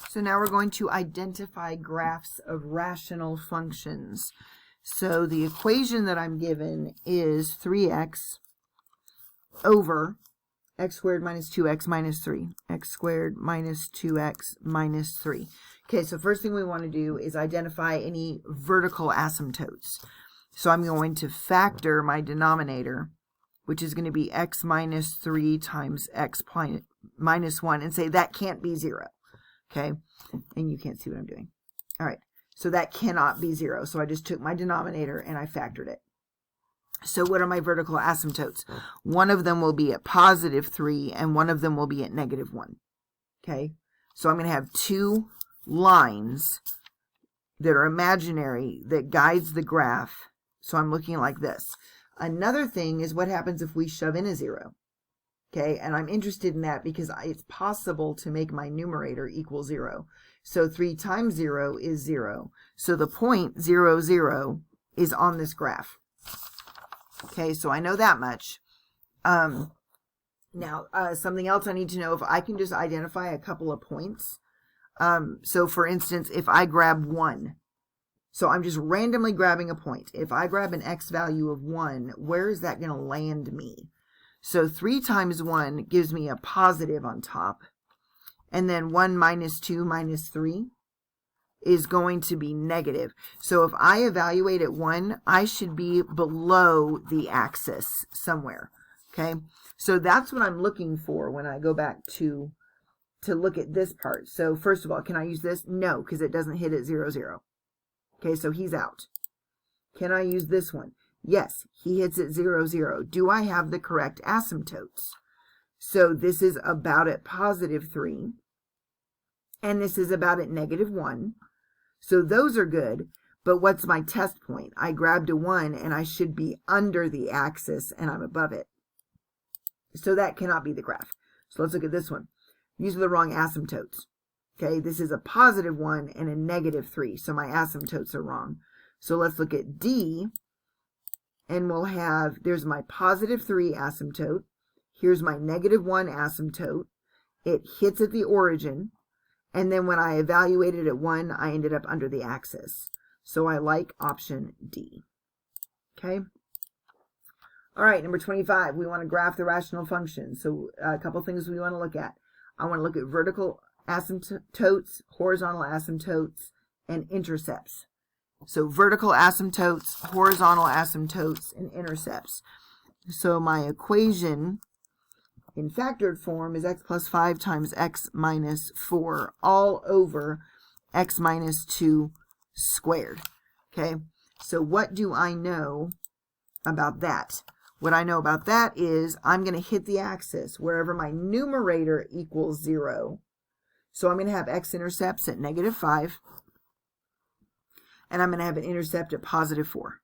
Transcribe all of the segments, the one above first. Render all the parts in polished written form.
So now we're going to identify graphs of rational functions. So the equation that I'm given is 3x over x squared minus 2x minus 3. X squared minus 2x minus 3. Okay, so first thing we want to do is identify any vertical asymptotes. So I'm going to factor my denominator, which is going to be x minus 3 times x minus 1, and say that can't be 0. Okay, and you can't see what I'm doing. All right, so that cannot be 0. So I just took my denominator and I factored it. So what are my vertical asymptotes? One of them will be at positive 3, and one of them will be at negative 1. Okay, so I'm going to have two lines that are imaginary that guides the graph. So I'm looking like this. Another thing is what happens if we shove in a 0. Okay, and I'm interested in that because it's possible to make my numerator equal 0. So 3 times 0 is 0. So the point 0, 0 is on this graph. Okay, so I know that much. Now, something else I need to know, if I can just identify a couple of points. So for instance, if I grab 1, so I'm just randomly grabbing a point. If I grab an x value of 1, where is that going to land me? So 3 times 1 gives me a positive on top. And then 1 minus 2 minus 3 is going to be negative. So if I evaluate at 1, I should be below the axis somewhere. Okay, so that's what I'm looking for when I go back to look at this part. So first of all, can I use this? No, because it doesn't hit at 0, 0. Okay, so he's out. Can I use this one? Yes, he hits at 0, 0. Do I have the correct asymptotes? So this is about at positive 3, and this is about at negative 1. So those are good, but what's my test point? I grabbed a 1, and I should be under the axis, and I'm above it. So that cannot be the graph. So let's look at this one. These are the wrong asymptotes. Okay, this is a positive 1 and a negative 3, so my asymptotes are wrong. So let's look at D, and we'll have, there's my positive 3 asymptote. Here's my negative 1 asymptote. It hits at the origin, and then when I evaluated at 1, I ended up under the axis. So I like option D. Okay. All right, number 25, we want to graph the rational function. So a couple things we want to look at. I want to look at vertical asymptotes, horizontal asymptotes, and intercepts. So vertical asymptotes, horizontal asymptotes, and intercepts. So my equation in factored form is x plus 5 times x minus 4 all over x minus 2 squared. Okay, so what do I know about that? What I know about that is I'm going to hit the axis wherever my numerator equals 0. So I'm going to have x-intercepts at negative 5. And I'm going to have an intercept at positive 4.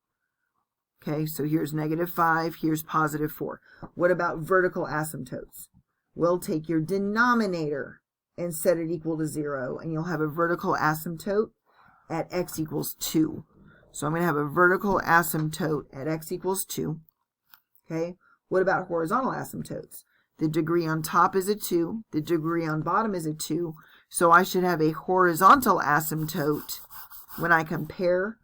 Okay, so here's negative 5, here's positive 4. What about vertical asymptotes? We'll take your denominator and set it equal to 0, and you'll have a vertical asymptote at x equals 2. So I'm going to have a vertical asymptote at x equals 2. Okay, what about horizontal asymptotes? The degree on top is a 2, the degree on bottom is a 2, so I should have a horizontal asymptote. When I compare,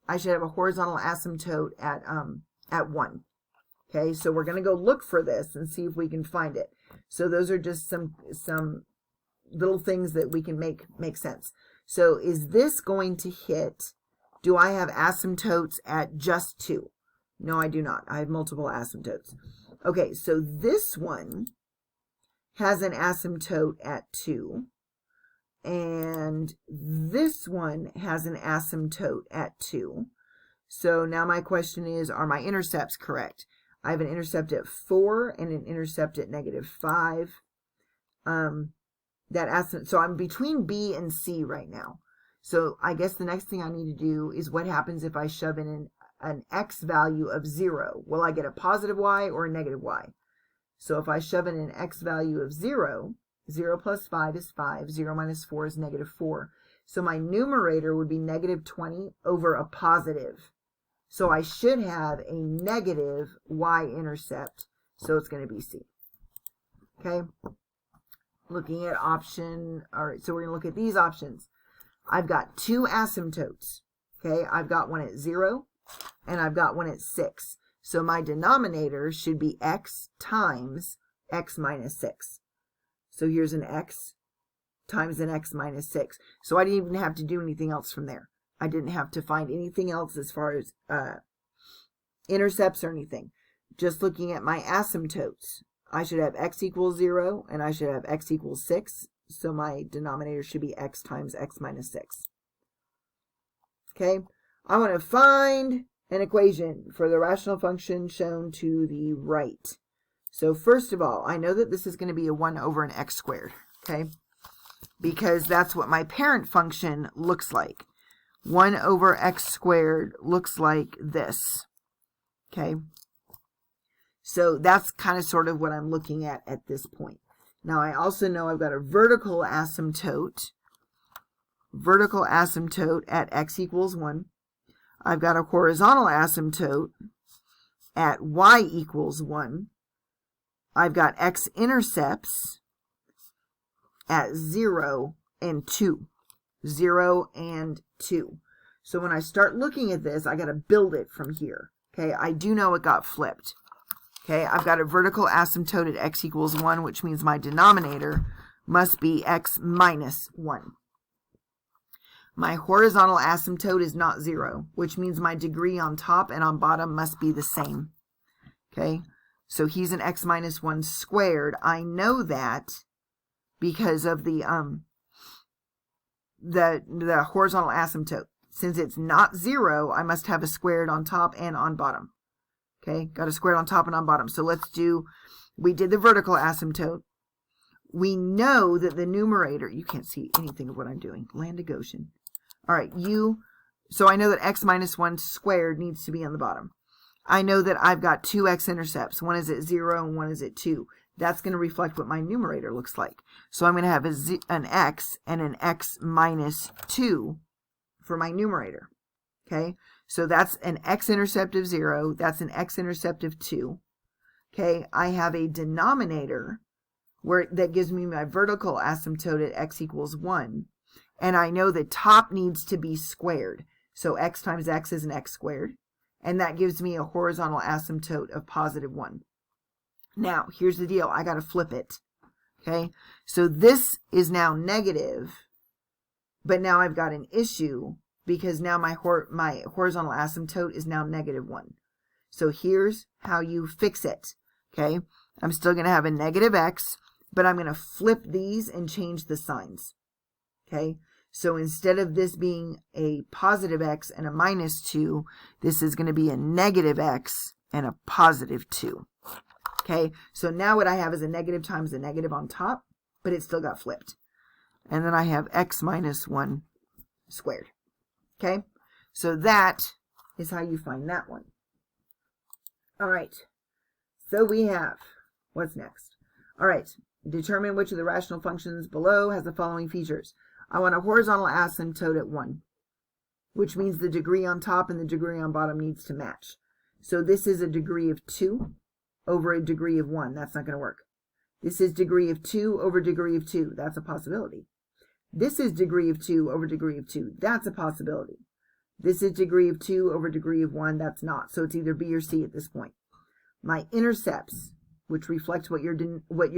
I should have a horizontal asymptote at 1. Okay, so we're going to go look for this and see if we can find it. So those are just some little things that we can make sense. So is this going to hit? Do I have asymptotes at just 2? No, I do not. I have multiple asymptotes. Okay, so this one has an asymptote at 2. And this one has an asymptote at 2. So now my question is, are my intercepts correct? I have an intercept at 4 and an intercept at negative 5. So I'm between B and C right now. So I guess the next thing I need to do is what happens if I shove in an x value of 0. Will I get a positive y or a negative y? So if I shove in an x value of 0, 0 plus 5 is 5. 0 minus 4 is negative 4. So my numerator would be negative 20 over a positive. So I should have a negative y-intercept. So it's going to be C. Okay. looking at option, all right, so we're going to look at these options. I've got two asymptotes, okay? I've got one at 0, and I've got one at 6. So my denominator should be x times x minus 6. So here's an x times an x minus 6. So I didn't even have to do anything else from there. I didn't have to find anything else as far as intercepts or anything. Just looking at my asymptotes, I should have x equals 0, and I should have x equals 6. So my denominator should be x times x minus 6. Okay, I want to find an equation for the rational function shown to the right. So first of all, I know that this is going to be a 1 over an x squared, okay? Because that's what my parent function looks like. 1 over x squared looks like this, okay? So that's kind of sort of what I'm looking at this point. Now I also know I've got a vertical asymptote at x equals 1. I've got a horizontal asymptote at y equals 1. I've got x-intercepts at 0 and 2. 0 and 2. So when I start looking at this, I got to build it from here. Okay, I do know it got flipped. Okay, I've got a vertical asymptote at x equals 1, which means my denominator must be x minus 1. My horizontal asymptote is not 0, which means my degree on top and on bottom must be the same. Okay, so he's an x minus 1 squared. I know that because of the horizontal asymptote. Since it's not 0, I must have a squared on top and on bottom. Okay, got a squared on top and on bottom. So let's do, we did the vertical asymptote. We know that the numerator, you can't see anything of what I'm doing. Land of Goshen. All right, so I know that x minus 1 squared needs to be on the bottom. I know that I've got two x-intercepts. One is at 0 and one is at 2. That's going to reflect what my numerator looks like. So I'm going to have an x and an x minus 2 for my numerator. Okay, so that's an x-intercept of 0. That's an x-intercept of 2. Okay, I have a denominator that gives me my vertical asymptote at x equals 1. And I know the top needs to be squared. So x times x is an x squared. And that gives me a horizontal asymptote of positive 1. Now, here's the deal. I got to flip it. Okay, so this is now negative. But now I've got an issue because now my horizontal asymptote is now negative 1. So here's how you fix it. Okay, I'm still going to have a negative x, but I'm going to flip these and change the signs. Okay, so instead of this being a positive x and a minus 2, this is going to be a negative x and a positive 2. Okay, so now what I have is a negative times a negative on top, but it still got flipped. And then I have x minus 1 squared. Okay, so that is how you find that one. All right, so we have, what's next? All right, determine which of the rational functions below has the following features. I want a horizontal asymptote at 1, which means the degree on top and the degree on bottom needs to match. So this is a degree of 2 over a degree of 1. That's not going to work. This is degree of 2 over degree of 2. That's a possibility. This is degree of 2 over degree of 2. That's a possibility. This is degree of 2 over degree of 1. That's not. So it's either B or C at this point. My intercepts, which reflect what your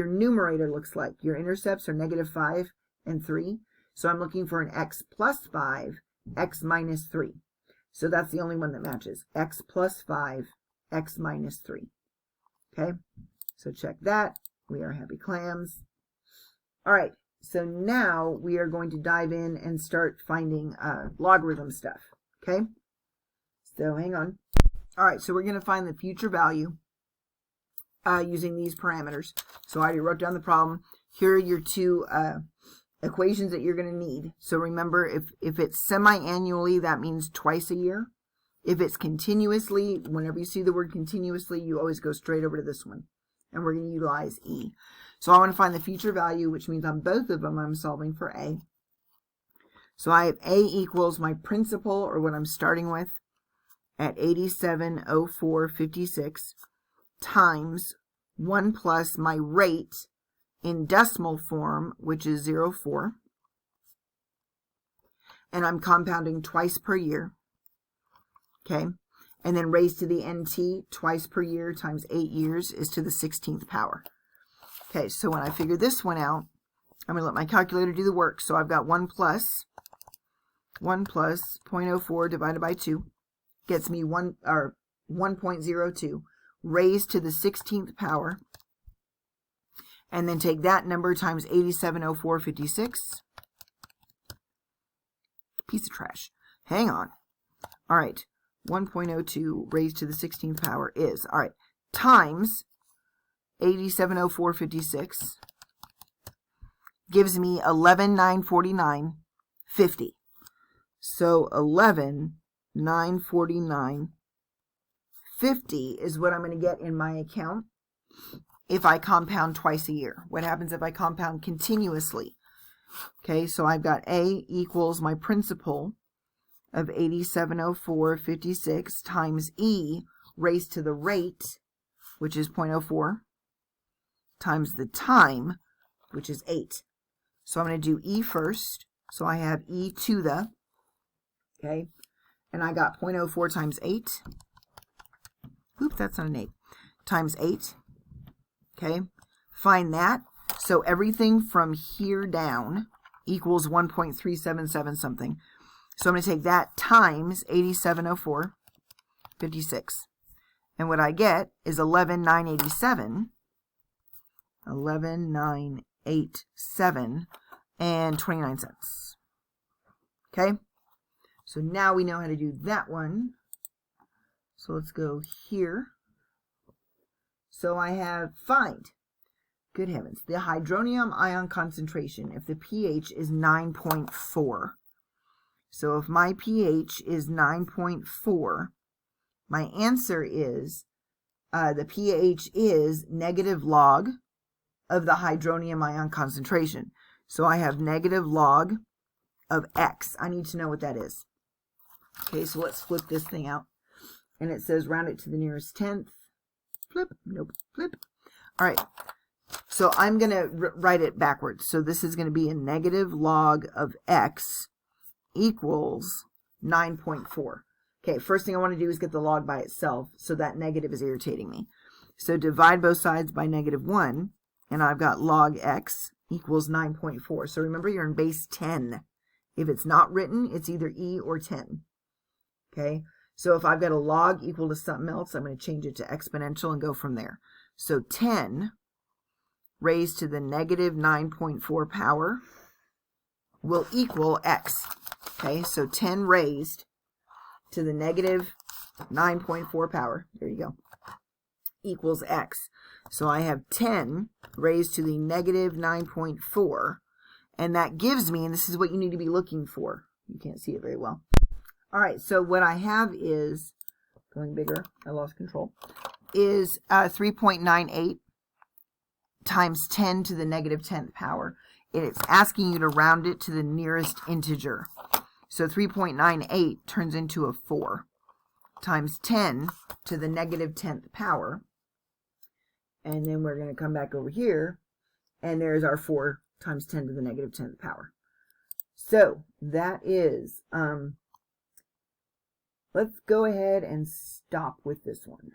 numerator looks like. Your intercepts are negative 5 and 3. So I'm looking for an x plus 5, x minus 3. So that's the only one that matches. X plus 5, x minus 3. Okay, so check that. We are happy clams. All right, so now we are going to dive in and start finding logarithm stuff. Okay, so hang on. All right, so we're going to find the future value using these parameters. So I already wrote down the problem. Here are your two equations that you're going to need. So remember, if it's semi-annually, that means twice a year. If it's continuously, whenever you see the word continuously, you always go straight over to this one. And we're going to utilize E. So I want to find the future value, which means on both of them, I'm solving for A. So I have A equals my principal, or what I'm starting with, at 8704.56 times 1 plus my rate in decimal form, which is 0.4. And I'm compounding twice per year. Okay. And then raised to the NT twice per year times 8 years is to the 16th power. Okay, so when I figure this one out, I'm going to let my calculator do the work. So I've got 1 plus 0.04 divided by 2 gets me 1.02 raised to the 16th power. And then take that number times 870456. Piece of trash. Hang on. All right. 1.02 raised to the 16th power is, all right, times 870456 gives me 11,949.50. So 11,949.50 is what I'm going to get in my account if I compound twice a year. What happens if I compound continuously? Okay, so I've got A equals my principal of 8704.56 times E raised to the rate, which is 0.04, times the time, which is 8. So I'm going to do E first. So I have E to the, okay, and I got 0.04 times 8. Oops, that's not an 8. Times 8. Okay, find that. So everything from here down equals 1.377 something. So I'm going to take that times 8704.56. And what I get is 11,987. 11,987 and 29 cents. Okay? So now we know how to do that one. So let's go here. So I have find. Good heavens. The hydronium ion concentration if the pH is 9.4. So if my pH is 9.4, my answer is the pH is negative log of the hydronium ion concentration. So I have negative log of X. I need to know what that is. Okay, so let's flip this thing out. And it says round it to the nearest tenth. Flip. Nope. Flip. All right. So I'm going to write it backwards. So this is going to be a negative log of X equals 9.4. Okay, first thing I want to do is get the log by itself, so that negative is irritating me. So divide both sides by -1, and I've got log X equals 9.4. So remember, you're in base 10. If it's not written, it's either E or 10. Okay, so if I've got a log equal to something else, I'm going to change it to exponential and go from there. So 10 raised to the negative 9.4 power will equal X. Okay, so 10 raised to the negative 9.4 power, there you go, equals X. So I have 10 raised to the negative 9.4, and that gives me, and this is what you need to be looking for. You can't see it very well. All right, so what I have is, going bigger, I lost control, is 3.98 times 10 to the negative 10th power. It's asking you to round it to the nearest integer. So 3.98 turns into a 4 times 10 to the negative 10th power. And then we're going to come back over here, and there's our 4 times 10 to the negative 10th power. So that is, let's go ahead and stop with this one.